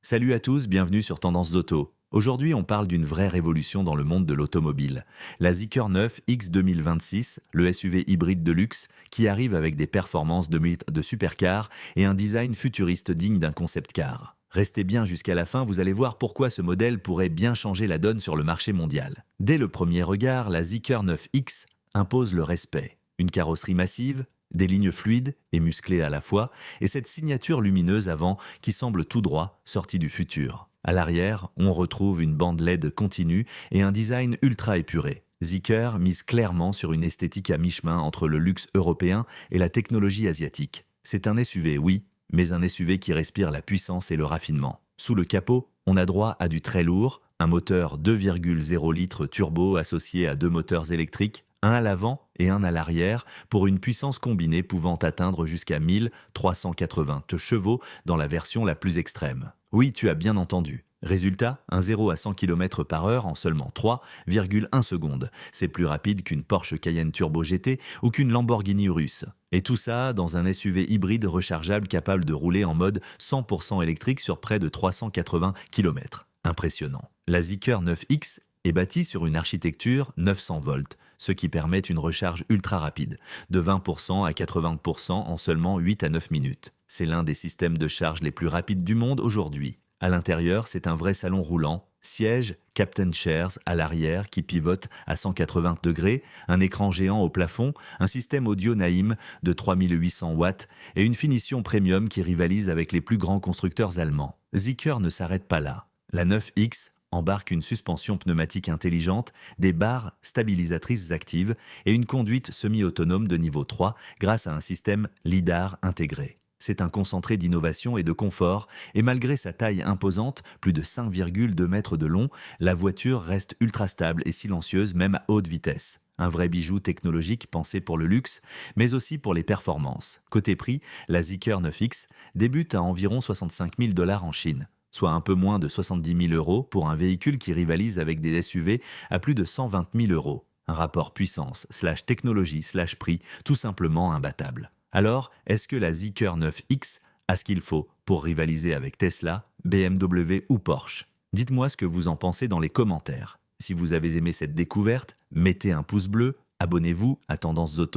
Salut à tous, bienvenue sur Tendance Auto. Aujourd'hui, on parle d'une vraie révolution dans le monde de l'automobile. La Zeekr 9 X 2026, le SUV hybride de luxe, qui arrive avec des performances de mythe de supercar et un design futuriste digne d'un concept car. Restez bien jusqu'à la fin, vous allez voir pourquoi ce modèle pourrait bien changer la donne sur le marché mondial. Dès le premier regard, la Zeekr 9 X impose le respect. Une carrosserie massive, des lignes fluides et musclées à la fois, et cette signature lumineuse avant qui semble tout droit sortie du futur. À l'arrière, on retrouve une bande LED continue et un design ultra épuré. Zeekr mise clairement sur une esthétique à mi-chemin entre le luxe européen et la technologie asiatique. C'est un SUV, oui, mais un SUV qui respire la puissance et le raffinement. Sous le capot, on a droit à du très lourd, un moteur 2,0 litres turbo associé à deux moteurs électriques, un à l'avant et un à l'arrière, pour une puissance combinée pouvant atteindre jusqu'à 1380 chevaux dans la version la plus extrême. Oui, tu as bien entendu. Résultat, un 0 à 100 km/h en seulement 3,1 secondes. C'est plus rapide qu'une Porsche Cayenne Turbo GT ou qu'une Lamborghini Urus. Et tout ça dans un SUV hybride rechargeable capable de rouler en mode 100% électrique sur près de 380 km. Impressionnant. La Zeekr 9X est bâtie sur une architecture 900 volts, ce qui permet une recharge ultra rapide, de 20% à 80% en seulement 8 à 9 minutes. C'est l'un des systèmes de charge les plus rapides du monde aujourd'hui. À l'intérieur, c'est un vrai salon roulant, siège Captain Chairs à l'arrière qui pivote à 180 degrés, un écran géant au plafond, un système audio Naim de 3800 watts et une finition premium qui rivalise avec les plus grands constructeurs allemands. Zeekr ne s'arrête pas là. La 9X embarque une suspension pneumatique intelligente, des barres stabilisatrices actives et une conduite semi-autonome de niveau 3 grâce à un système LiDAR intégré. C'est un concentré d'innovation et de confort, et malgré sa taille imposante, plus de 5,2 mètres de long, la voiture reste ultra stable et silencieuse même à haute vitesse. Un vrai bijou technologique pensé pour le luxe, mais aussi pour les performances. Côté prix, la Zeekr 9X débute à environ 65 000 $ en Chine, soit un peu moins de 70 000 € pour un véhicule qui rivalise avec des SUV à plus de 120 000 €. Un rapport puissance/technologie/prix tout simplement imbattable. Alors, est-ce que la Zeekr 9X a ce qu'il faut pour rivaliser avec Tesla, BMW ou Porsche? Dites-moi ce que vous en pensez dans les commentaires. Si vous avez aimé cette découverte, mettez un pouce bleu, abonnez-vous à Tendance Auto